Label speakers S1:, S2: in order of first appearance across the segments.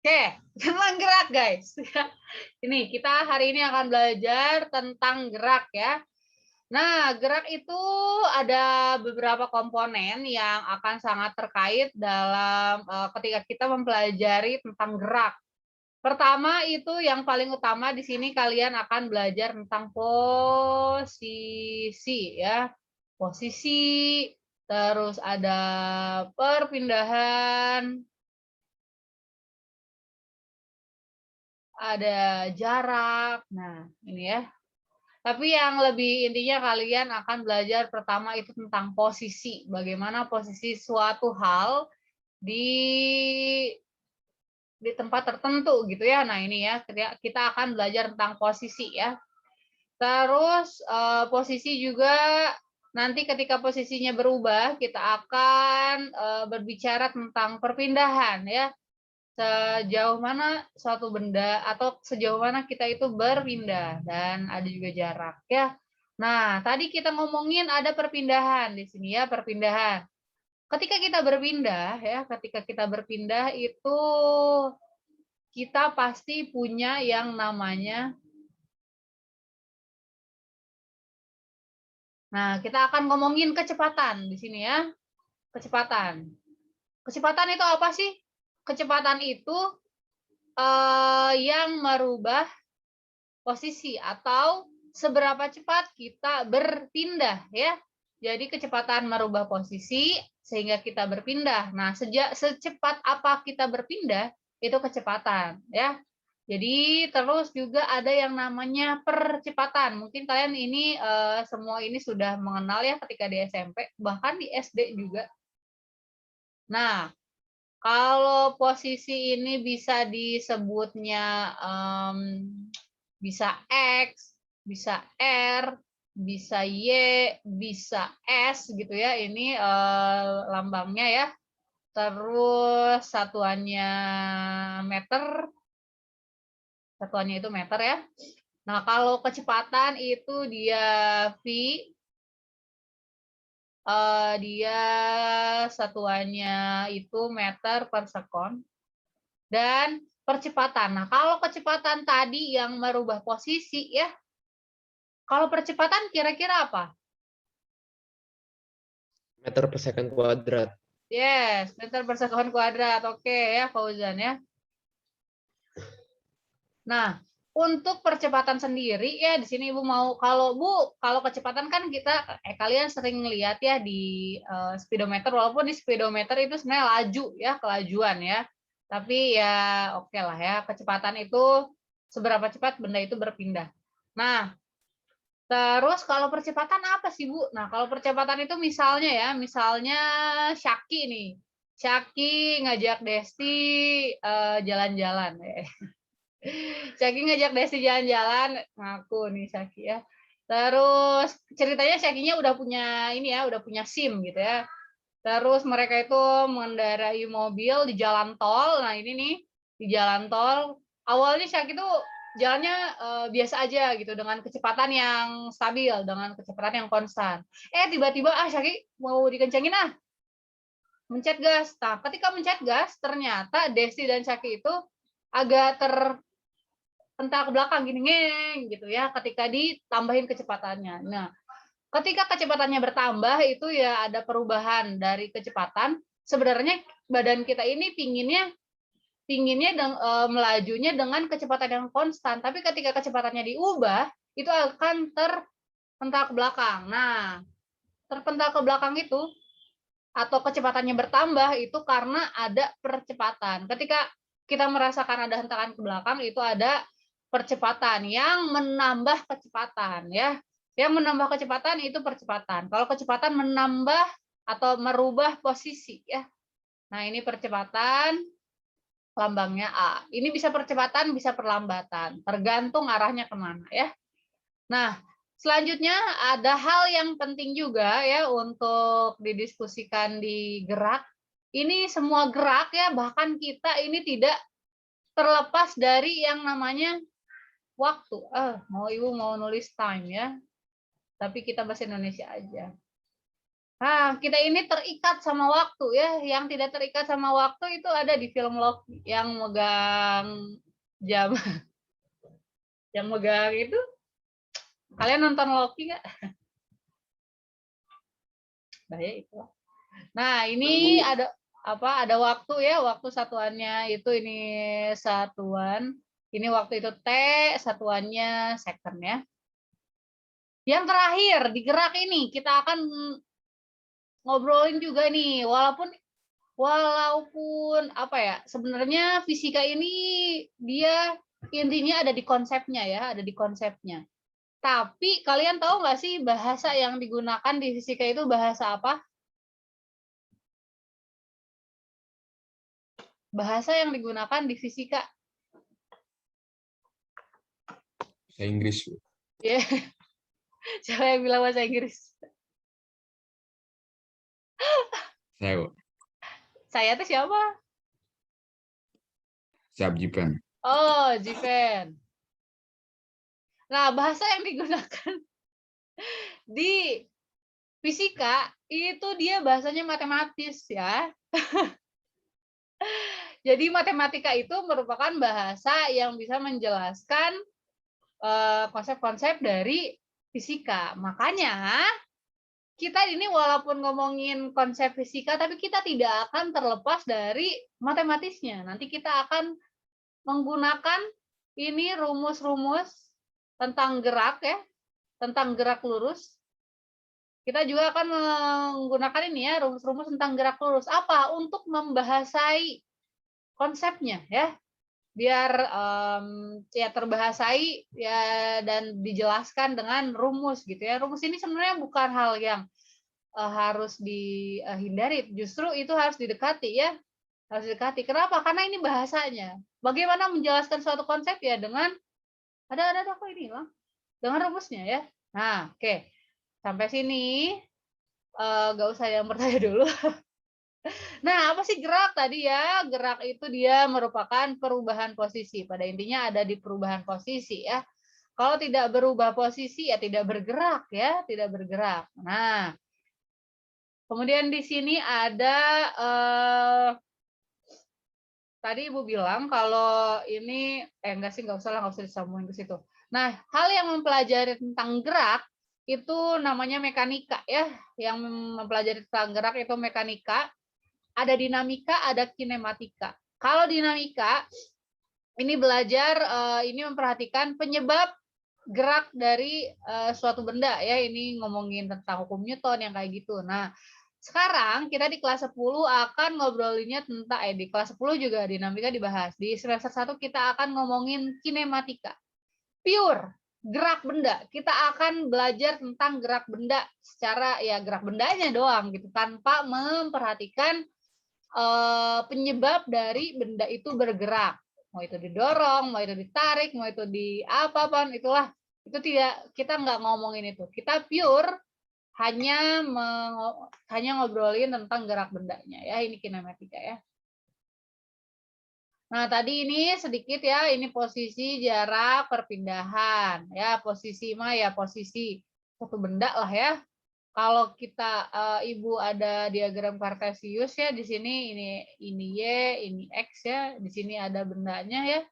S1: Oke, tentang gerak guys. Ini kita hari ini akan belajar tentang gerak ya. Nah, gerak itu ada beberapa komponen yang akan sangat terkait dalam ketika kita mempelajari tentang gerak. Pertama itu yang paling utama di sini kalian akan belajar tentang posisi ya. Posisi, terus ada perpindahan, ada jarak. Nah, ini ya. Tapi yang lebih intinya kalian akan belajar pertama itu tentang posisi. Bagaimana posisi suatu hal di tempat tertentu gitu ya. Nah, ini ya kita akan belajar tentang posisi ya. Terus posisi juga nanti ketika posisinya berubah kita akan berbicara tentang perpindahan ya. Sejauh mana suatu benda atau sejauh mana kita itu berpindah dan ada juga jarak ya. Nah, tadi kita ngomongin ada perpindahan di sini ya, perpindahan. Ketika kita berpindah itu kita pasti punya yang namanya. Nah, kita akan ngomongin kecepatan di sini ya. Kecepatan. Kecepatan itu apa sih? Kecepatan itu yang merubah posisi atau seberapa cepat kita berpindah ya. Jadi kecepatan merubah posisi sehingga kita berpindah. Nah, secepat apa kita berpindah itu kecepatan ya. Jadi terus juga ada yang namanya percepatan. Mungkin kalian ini semua ini sudah mengenal ya ketika di SMP, bahkan di SD juga. Nah, kalau posisi ini bisa disebutnya bisa X, bisa R, bisa Y, bisa S gitu ya. Ini lambangnya ya. Terus satuannya itu meter ya. Nah, kalau kecepatan itu dia V, dia satuannya itu meter per second. Dan percepatan. Nah, kalau kecepatan tadi yang merubah posisi ya, kalau percepatan kira-kira apa?
S2: Meter per second kuadrat.
S1: Yes, meter per second kuadrat. Oke ya, Fauzan ya. Nah, untuk percepatan sendiri ya di sini Ibu mau kalau kecepatan kan kalian sering lihat ya di speedometer, walaupun di speedometer itu sebenarnya laju ya, kelajuan ya. Tapi ya oke lah ya, kecepatan itu seberapa cepat benda itu berpindah. Nah, terus kalau percepatan apa sih, Bu? Nah, kalau percepatan itu misalnya Syaki nih. Syaki ngajak Desti jalan-jalan. Syaki ngajak Desti jalan-jalan, ngaku nih Syaki ya. Terus ceritanya Syakinya udah punya ini ya, udah punya SIM gitu ya. Terus mereka itu mengendarai mobil di jalan tol. Nah, ini nih di jalan tol. Awalnya Syaki tuh jalannya biasa aja gitu dengan kecepatan yang stabil, dengan kecepatan yang konstan. Tiba-tiba Syaki mau dikencengin mencet gas. Nah, ketika mencet gas ternyata Desti dan Syaki itu agak terpental ke belakang gini ngeng gitu ya ketika ditambahin kecepatannya. Nah, ketika kecepatannya bertambah itu ya ada perubahan dari kecepatan. Sebenarnya badan kita ini pinginnya melajunya dengan kecepatan yang konstan, tapi ketika kecepatannya diubah itu akan terpental ke belakang. Nah, terpental ke belakang itu atau kecepatannya bertambah itu karena ada percepatan. Ketika kita merasakan ada hentakan ke belakang itu ada percepatan yang menambah kecepatan ya. Yang menambah kecepatan itu percepatan. Kalau kecepatan menambah atau merubah posisi ya. Nah, ini percepatan lambangnya A. Ini bisa percepatan, bisa perlambatan, tergantung arahnya kemana ya. Nah, selanjutnya ada hal yang penting juga ya untuk didiskusikan di gerak. Ini semua gerak ya, bahkan kita ini tidak terlepas dari yang namanya waktu. Mau Ibu mau nulis time ya, tapi kita bahasa Indonesia aja. Nah, kita ini terikat sama waktu ya. Yang tidak terikat sama waktu itu ada di film Loki yang megang jam. Yang megang itu, kalian nonton Loki nggak? Bahaya itu. Nah, ini ada apa? Ada waktu ya, waktu satuannya itu ini satuan. Ini waktu itu T, satuannya second ya. Yang terakhir di gerak ini kita akan ngobrolin juga nih, walaupun apa ya, sebenarnya fisika ini dia intinya ada di konsepnya ya, ada di konsepnya. Tapi kalian tahu nggak sih bahasa yang digunakan di fisika itu bahasa apa? Bahasa yang digunakan di fisika.
S3: Bahasa Inggris.
S1: Ya, siapa yang bilang bahasa Inggris?
S3: Saya
S1: Saya tuh siapa?
S3: siap Jipan.
S1: Oh, Jiven. Nah, bahasa yang digunakan di fisika itu dia bahasanya matematis ya. Jadi matematika itu merupakan bahasa yang bisa menjelaskan konsep-konsep dari fisika. Makanya kita ini walaupun ngomongin konsep fisika, tapi kita tidak akan terlepas dari matematisnya. Nanti kita akan menggunakan ini rumus-rumus tentang gerak ya, tentang gerak lurus. Kita juga akan menggunakan ini ya, rumus-rumus tentang gerak lurus. Apa? Untuk membahasai konsepnya ya, biar ya terbahasai ya dan dijelaskan dengan rumus gitu ya. Rumus ini sebenarnya bukan hal yang harus dihindari, justru itu harus didekati ya, harus didekati. Kenapa? Karena ini bahasanya. Bagaimana menjelaskan suatu konsep ya dengan ada kok ini lah, dengan rumusnya ya. Nah, oke. Sampai sini nggak usah yang bertanya dulu. Nah, apa sih gerak tadi ya? Gerak itu dia merupakan perubahan posisi. Pada intinya ada di perubahan posisi ya. Kalau tidak berubah posisi ya tidak bergerak ya, tidak bergerak. Nah, kemudian di sini ada tadi Ibu bilang kalau ini enggak sih, nggak usah disambungin ke situ. Nah, hal yang mempelajari tentang gerak itu namanya mekanika ya. Yang mempelajari tentang gerak itu mekanika. Ada dinamika, ada kinematika. Kalau dinamika ini belajar ini memperhatikan penyebab gerak dari suatu benda ya. Ini ngomongin tentang hukum Newton yang kayak gitu. Nah, sekarang kita di kelas 10 akan ngobrolinnya tentang di kelas 10 juga dinamika dibahas. Di semester 1 kita akan ngomongin kinematika. Pure gerak benda. Kita akan belajar tentang gerak benda secara ya gerak bendanya doang gitu, tanpa memperhatikan penyebab dari benda itu bergerak. Mau itu didorong, mau itu ditarik, mau itu di apapun itulah. Itu tidak, kita nggak ngomongin itu. Kita pure hanya ngobrolin tentang gerak bendanya ya. Ini kinematika ya. Nah, tadi ini sedikit ya, ini posisi, jarak, perpindahan ya. Posisi mah ya posisi satu benda lah ya. Kalau kita Ibu ada diagram Kartesius ya, di sini ini Y, ini X ya, di sini ada bendanya ya.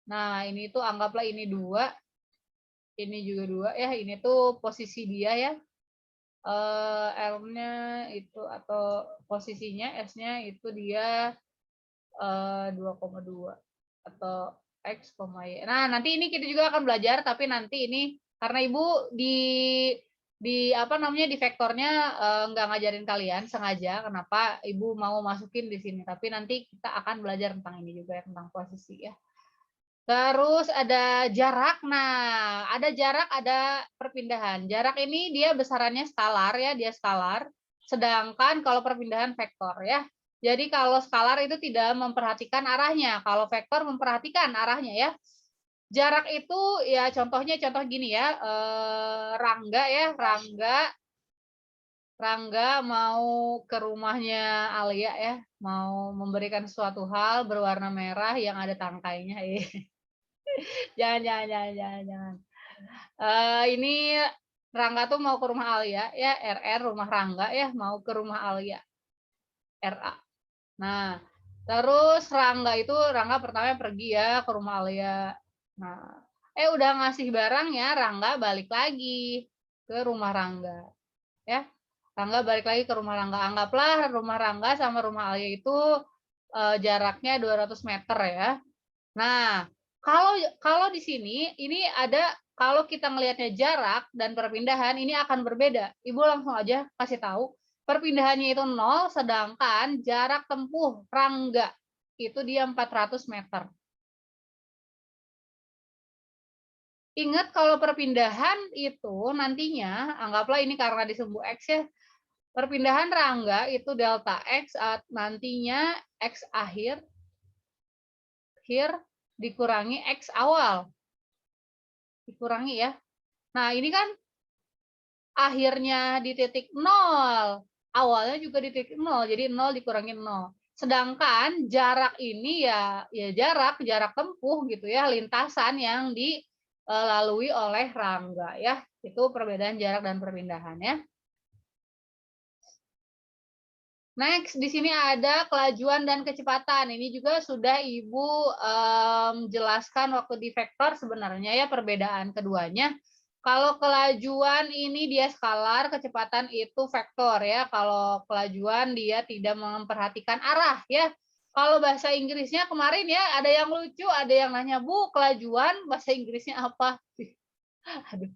S1: Nah, ini tuh anggaplah ini 2, ini juga 2 ya, ini tuh posisi dia ya. L-nya itu atau posisinya S-nya itu dia 2,2 atau X, Y. Nah, nanti ini kita juga akan belajar, tapi nanti ini karena Ibu di apa namanya di vektornya nggak ngajarin kalian sengaja, kenapa Ibu mau masukin di sini, tapi nanti kita akan belajar tentang ini juga ya, tentang posisi ya. Terus ada jarak. Nah, ada jarak, ada perpindahan. Jarak ini dia besarannya skalar ya, dia skalar. Sedangkan kalau perpindahan vektor ya. Jadi kalau skalar itu tidak memperhatikan arahnya, kalau vektor memperhatikan arahnya ya. Jarak itu ya contoh gini ya, Rangga ya, Rangga mau ke rumahnya Alia ya, mau memberikan suatu hal berwarna merah yang ada tangkainya. Jangan. Ini Rangga tuh mau ke rumah Alia ya, RR rumah Rangga ya, mau ke rumah Alia, RA. Nah, terus Rangga pertama pergi ya ke rumah Alia. Nah, udah ngasih barang ya, Rangga balik lagi ke rumah Rangga. Ya. Rangga balik lagi ke rumah Rangga. Anggaplah rumah Rangga sama rumah Alia itu jaraknya 200 meter ya. Nah, kalau di sini ini ada, kalau kita melihatnya jarak dan perpindahan ini akan berbeda. Ibu langsung aja kasih tahu perpindahannya itu 0, sedangkan jarak tempuh Rangga itu dia 400 meter. Ingat kalau perpindahan itu nantinya, anggaplah ini karena di sumbu X ya, perpindahan Rangga itu delta X nantinya X akhir dikurangi X awal. Dikurangi ya. Nah, ini kan akhirnya di titik 0, awalnya juga di titik 0, jadi 0 dikurangi 0. Sedangkan jarak ini ya jarak tempuh gitu ya, lintasan yang dilalui oleh Rangga ya. Itu perbedaan jarak dan perpindahan ya. Next, di sini ada kelajuan dan kecepatan. Ini juga sudah Ibu jelaskan waktu di vektor sebenarnya ya perbedaan keduanya. Kalau kelajuan ini dia skalar, kecepatan itu vektor ya. Kalau kelajuan dia tidak memperhatikan arah ya. Kalau bahasa Inggrisnya kemarin ya ada yang lucu, ada yang nanya, Bu, kelajuan bahasa Inggrisnya apa? Aduh.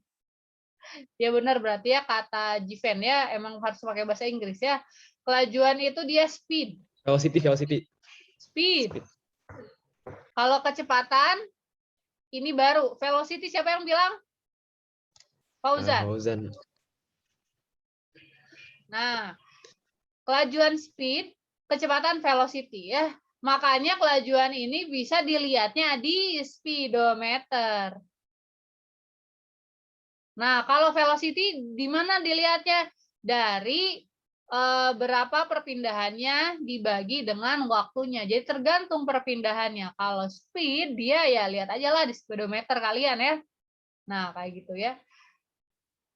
S1: Ya benar, berarti ya kata Jiven ya emang harus pakai bahasa Inggris ya. Kelajuan itu dia speed.
S2: Velocity.
S1: Speed. Kalau kecepatan ini baru. Velocity siapa yang bilang? Fauzan.
S2: Fauzan.
S1: Nah, kelajuan speed, kecepatan velocity ya. Makanya kelajuan ini bisa dilihatnya di speedometer. Nah, kalau velocity di mana dilihatnya? Dari berapa perpindahannya dibagi dengan waktunya. Jadi tergantung perpindahannya. Kalau speed dia ya lihat aja lah di speedometer kalian ya. Nah, kayak gitu ya.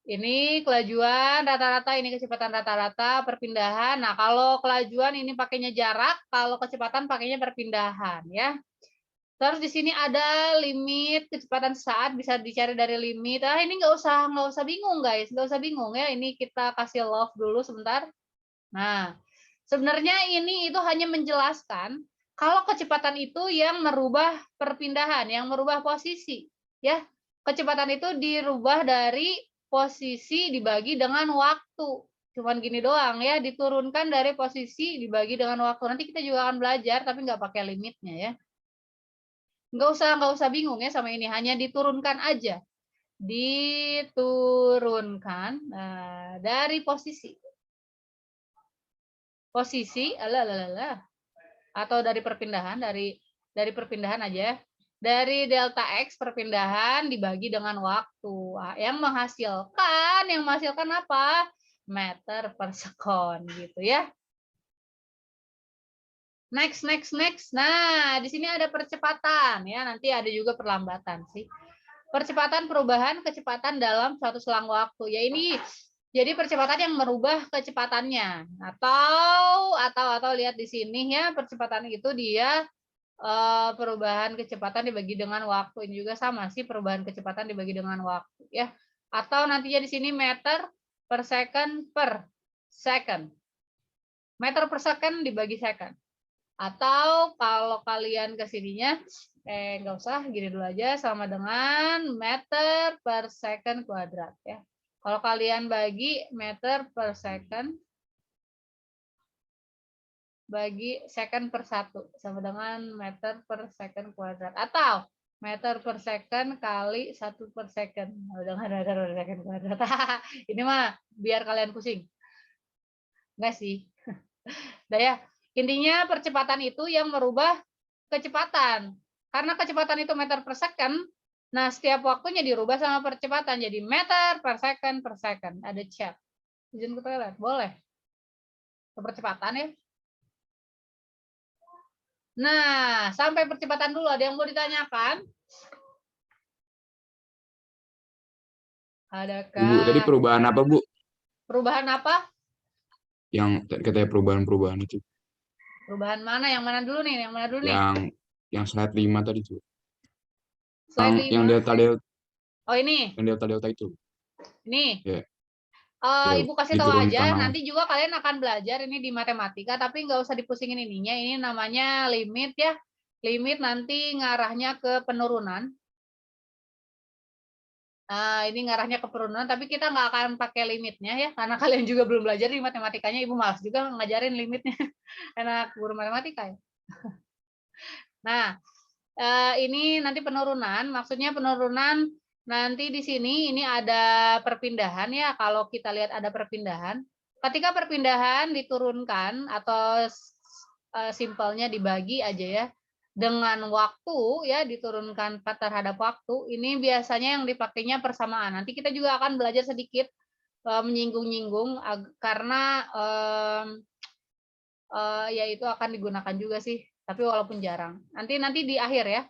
S1: Ini kelajuan rata-rata, ini kecepatan rata-rata, perpindahan. Nah, kalau kelajuan ini pakainya jarak, kalau kecepatan pakainya perpindahan ya. Terus di sini ada limit kecepatan saat, bisa dicari dari limit. Ini nggak usah bingung guys, nggak usah bingung ya. Ini kita kasih love dulu sebentar. Nah, sebenarnya ini itu hanya menjelaskan kalau kecepatan itu yang merubah perpindahan, yang merubah posisi, ya. Kecepatan itu dirubah dari posisi dibagi dengan waktu. Cuman gini doang ya, diturunkan dari posisi dibagi dengan waktu. Nanti kita juga akan belajar, tapi nggak pakai limitnya ya. Nggak usah bingung ya sama ini, hanya diturunkan aja. Diturunkan dari posisi atau dari perpindahan, dari perpindahan aja, dari delta X perpindahan dibagi dengan waktu. Yang menghasilkan apa? Meter per sekon gitu ya. Next. Nah, di sini ada percepatan ya, nanti ada juga perlambatan sih. Percepatan perubahan kecepatan dalam suatu selang waktu. Ya ini jadi percepatan yang merubah kecepatannya. Atau lihat di sini ya, percepatan itu dia perubahan kecepatan dibagi dengan waktu. Ini juga sama sih, perubahan kecepatan dibagi dengan waktu ya. Atau nantinya di sini meter per second per second. Meter per second dibagi second. Atau kalau kalian ke sininya, nggak usah, gini dulu aja, sama dengan meter per second kuadrat ya. Kalau kalian bagi meter per second bagi second per 1 sama dengan meter per second kuadrat, atau meter per second kali 1 per second. Udah nggak ada meter per second kuadrat. Ini mah biar kalian pusing. Enggak sih. Udah ya. Intinya percepatan itu yang merubah kecepatan. Karena kecepatan itu meter per second, nah setiap waktunya dirubah sama percepatan. Jadi meter per second per second. Ada chat. Izin ke toilet? Boleh. Percepatan ya. Nah, sampai percepatan dulu. Ada yang mau ditanyakan?
S3: Ibu, tadi
S1: Adakah
S3: perubahan apa, Bu?
S1: perubahan apa?
S3: Yang katanya perubahan-perubahan itu.
S1: Perubahan mana? Yang mana dulu nih? Yang mana dulu nih?
S3: Yang slide 5 tadi tuh.
S1: Slide
S3: Yang
S1: 5.
S3: delta-delta,
S1: Oh, ini.
S3: yang delta-delta itu.
S1: Ini.
S3: Ya, ya,
S1: Ibu kasih tahu
S3: diturunkan
S1: aja,
S3: awas.
S1: nanti juga kalian akan belajar ini di matematika, tapi nggak usah dipusingin ininya. Ini namanya limit ya. Limit nanti ngarahnya ke penurunan. Ini ngarahnya ke penurunan, tapi kita nggak akan pakai limitnya ya, karena kalian juga belum belajar di matematikanya. Ibu malas juga ngajarin limitnya. Enak guru matematika ya. Nah, ini nanti penurunan, maksudnya penurunan nanti di sini ini ada perpindahan ya. Kalau kita lihat ada perpindahan, ketika perpindahan diturunkan atau simpelnya dibagi aja ya dengan waktu ya, diturunkan terhadap waktu, ini biasanya yang dipakainya persamaan. Nanti kita juga akan belajar sedikit menyinggung-nyinggung karena ya itu akan digunakan juga sih, tapi walaupun jarang. Nanti di akhir ya.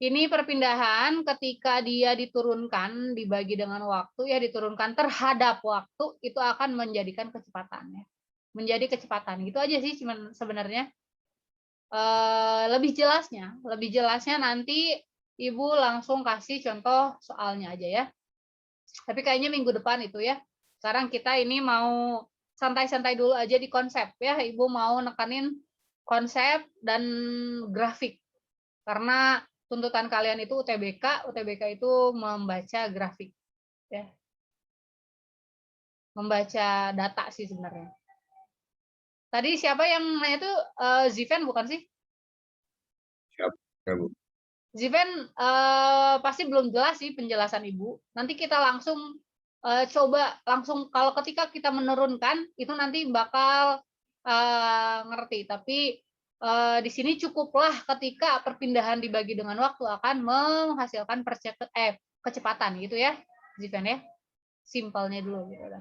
S1: Ini perpindahan ketika dia diturunkan dibagi dengan waktu ya, diturunkan terhadap waktu, itu akan menjadikan kecepatannya. Menjadi kecepatan. Gitu aja sih cuman sebenarnya. Lebih jelasnya nanti Ibu langsung kasih contoh soalnya aja ya. Tapi kayaknya minggu depan itu ya. Sekarang kita ini mau santai-santai dulu aja di konsep ya. Ibu mau nekanin konsep dan grafik. Karena tuntutan kalian itu UTBK itu membaca grafik ya. Membaca data sih sebenarnya. Tadi siapa yang nanya itu Ziven bukan sih?
S3: Siap, ya, Bu.
S1: Ziven pasti belum jelas sih penjelasan Ibu. Nanti kita langsung coba langsung, kalau ketika kita menurunkan itu nanti bakal ngerti. Tapi di sini cukuplah ketika perpindahan dibagi dengan waktu akan menghasilkan kecepatan gitu ya, Ziven ya. Simpelnya dulu gitu.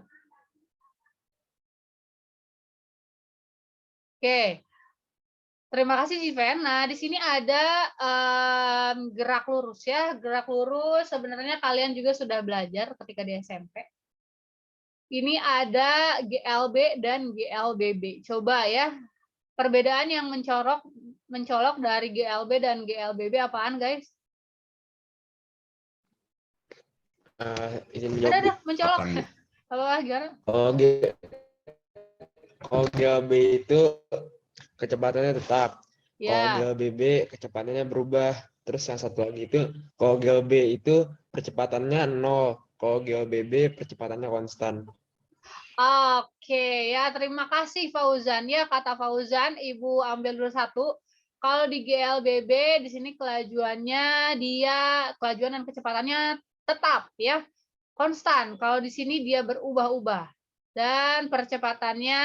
S1: Oke. Terima kasih Ziven. Nah, di sini ada gerak lurus ya. Gerak lurus sebenarnya kalian juga sudah belajar ketika di SMP. Ini ada GLB dan GLBB. Coba ya, perbedaan yang mencolok dari GLB dan GLBB apaan, guys?
S2: Izin menjawab, Bu.
S1: Ada mencolok.
S3: Kapan, Bu?
S1: Apa gimana?
S2: Kalau GLB itu kecepatannya tetap. Kalau
S1: Ya.
S2: GLBB kecepatannya berubah. Terus yang satu lagi itu, kalau GLB itu percepatannya 0. Kalau GLBB percepatannya konstan.
S1: Oke, ya terima kasih Fauzan. Ya, kata Fauzan, Ibu ambil dulu satu. Kalau di GLBB, di sini kelajuan dan kecepatannya tetap ya, konstan. Kalau di sini dia berubah-ubah. Dan percepatannya,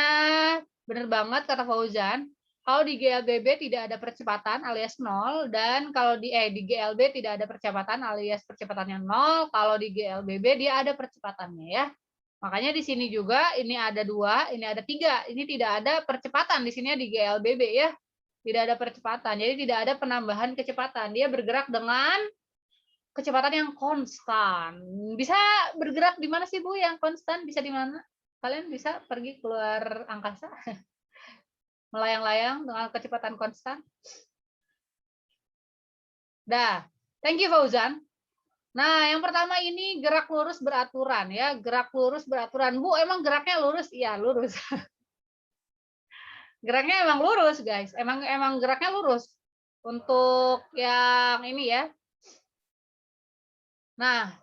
S1: benar banget kata Fauzan. Kalau di GLBB tidak ada percepatan alias 0, dan kalau di GLB tidak ada percepatan alias percepatannya 0, kalau di GLBB dia ada percepatannya ya. Makanya di sini juga ini ada 2, ini ada 3. Ini tidak ada percepatan di sini di GLBB ya. Tidak ada percepatan. Jadi tidak ada penambahan kecepatan. Dia bergerak dengan kecepatan yang konstan. Bisa bergerak di mana sih Bu yang konstan? Bisa di mana? Kalian bisa pergi keluar angkasa? Melayang-layang dengan kecepatan konstan? Dah. Thank you Fauzan. Nah, yang pertama ini gerak lurus beraturan ya, gerak lurus beraturan. Bu, emang geraknya lurus? Iya, lurus. Geraknya emang lurus, guys. Emang geraknya lurus. Untuk yang ini ya. Nah,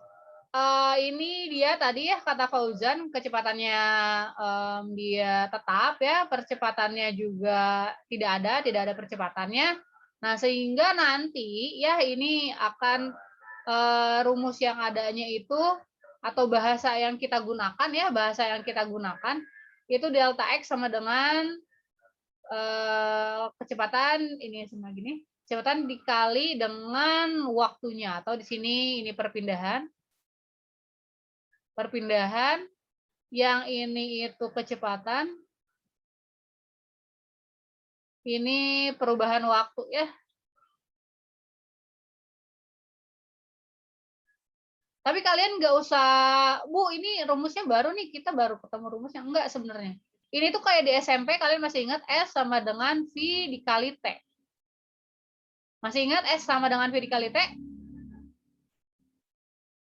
S1: ini dia tadi ya kata Fauzan, kecepatannya dia tetap ya, percepatannya juga tidak ada percepatannya. Nah, sehingga nanti ya ini akan rumus yang adanya itu atau bahasa yang kita gunakan ya, itu delta X sama dengan kecepatan ini sama gini, kecepatan dikali dengan waktunya, atau di sini ini perpindahan yang ini itu kecepatan, ini perubahan waktu ya. Tapi kalian nggak usah, Bu, ini rumusnya baru nih, kita baru ketemu rumusnya. Enggak sebenarnya. Ini tuh kayak di SMP, kalian masih ingat S sama dengan V dikali T. Masih ingat S sama dengan V dikali T?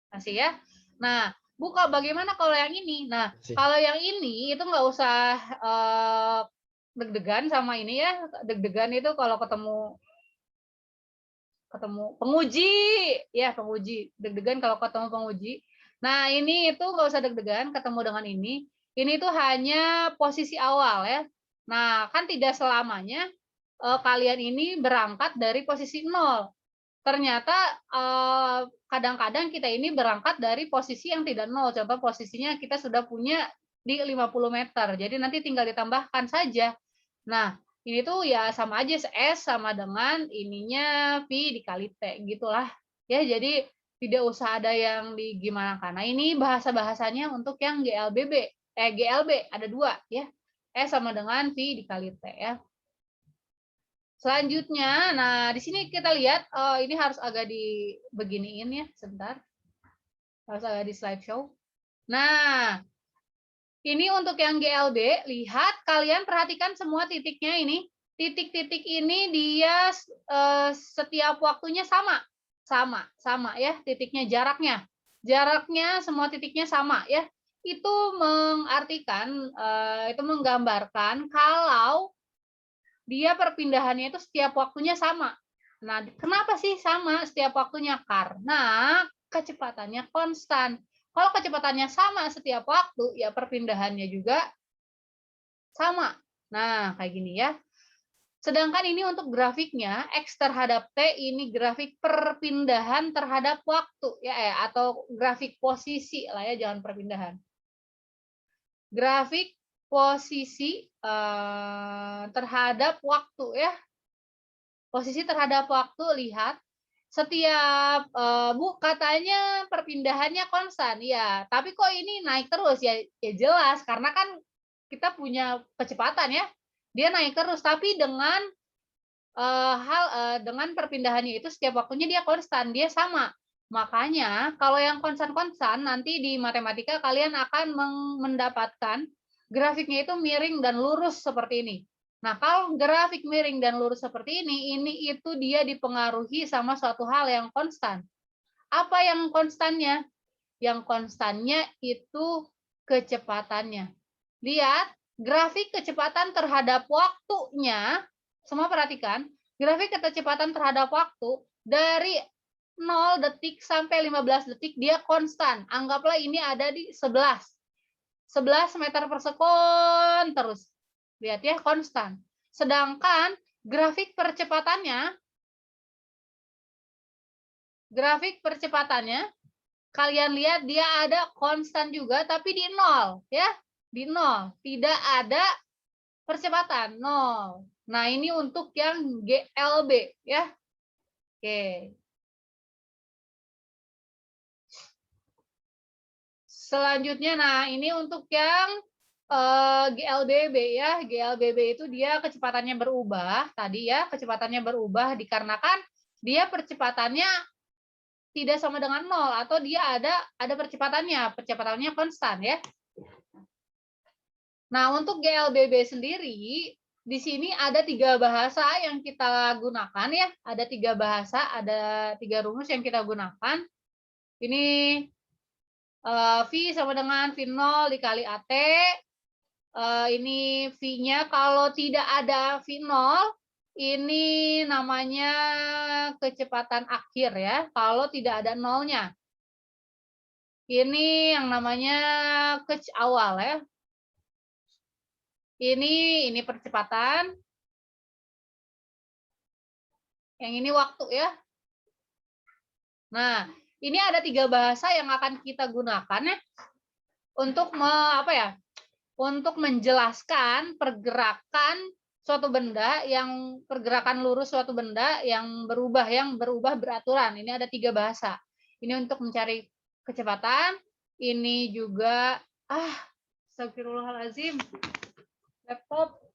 S1: Masih ya? Nah, Bu, bagaimana kalau yang ini? Nah, kalau yang ini itu nggak usah deg-degan sama ini ya. Deg-degan itu kalau ketemu penguji, ya penguji. Deg-degan kalau ketemu penguji. Nah, ini itu nggak usah deg-degan ketemu dengan ini. Ini tuh hanya posisi awal ya. Nah, kan tidak selamanya kalian ini berangkat dari posisi 0. Ternyata kadang-kadang kita ini berangkat dari posisi yang tidak 0. Contoh posisinya kita sudah punya di 50 meter. Jadi nanti tinggal ditambahkan saja. Nah, ini tuh ya sama aja S sama dengan ininya V dikali T gitulah. Ya, jadi tidak usah ada yang di gimana, karena ini bahasa-bahasanya untuk yang GLB ada 2 ya. S sama dengan V dikali T ya. Selanjutnya, nah di sini kita lihat ini harus agak dibeginiin ya, sebentar. Harus agak di slideshow. Nah, ini untuk yang GLB, lihat kalian perhatikan semua titiknya ini. Titik-titik ini dia setiap waktunya sama ya, titiknya, jaraknya semua titiknya sama ya. Itu mengartikan, itu menggambarkan kalau dia perpindahannya itu setiap waktunya sama. Nah, kenapa sih sama setiap waktunya? Karena kecepatannya konstan. Kalau kecepatannya sama setiap waktu, ya perpindahannya juga sama. Nah, kayak gini ya. Sedangkan ini untuk grafiknya, X terhadap T, ini grafik perpindahan terhadap waktu, ya, atau grafik posisi lah ya, jangan perpindahan. Grafik posisi terhadap waktu ya. Posisi terhadap waktu, lihat. Setiap, Bu, katanya perpindahannya konstan. Ya, tapi kok ini naik terus? Ya jelas, karena kan kita punya kecepatan ya. Dia naik terus, tapi dengan dengan perpindahannya itu setiap waktunya dia konstan, dia sama. Makanya kalau yang konstan-konstan nanti di matematika kalian akan mendapatkan grafiknya itu miring dan lurus seperti ini. Nah, kalau grafik miring dan lurus seperti ini itu dia dipengaruhi sama suatu hal yang konstan. Apa yang konstannya? Yang konstannya itu kecepatannya. Lihat, grafik kecepatan terhadap waktunya, semua perhatikan, grafik kecepatan terhadap waktu dari 0 detik sampai 15 detik dia konstan. Anggaplah ini ada di 11 meter per sekon terus. Lihat ya, konstan. Sedangkan grafik percepatannya kalian lihat dia ada konstan juga tapi di 0 ya. Di 0, tidak ada percepatan 0. Nah, ini untuk yang GLB ya. Oke. Selanjutnya, nah ini untuk yang GLBB ya. GLBB itu dia kecepatannya berubah tadi ya, kecepatannya berubah dikarenakan dia percepatannya tidak sama dengan 0 atau dia ada percepatannya konstan ya. Nah, untuk GLBB sendiri di sini ada 3 bahasa yang kita gunakan ya. Ada 3 bahasa, ada 3 rumus yang kita gunakan. Ini V sama dengan V0 dikali AT. Ini V-nya kalau tidak ada V0, ini namanya kecepatan akhir ya, kalau tidak ada nolnya. Ini yang namanya awal ya. Ini percepatan. Yang ini waktu ya. Nah, ini ada 3 bahasa yang akan kita gunakan ya untuk untuk menjelaskan pergerakan suatu benda, yang pergerakan lurus suatu benda yang berubah beraturan. Ini ada 3 bahasa. Ini untuk mencari kecepatan. Ini juga astagfirullahaladzim. Laptop.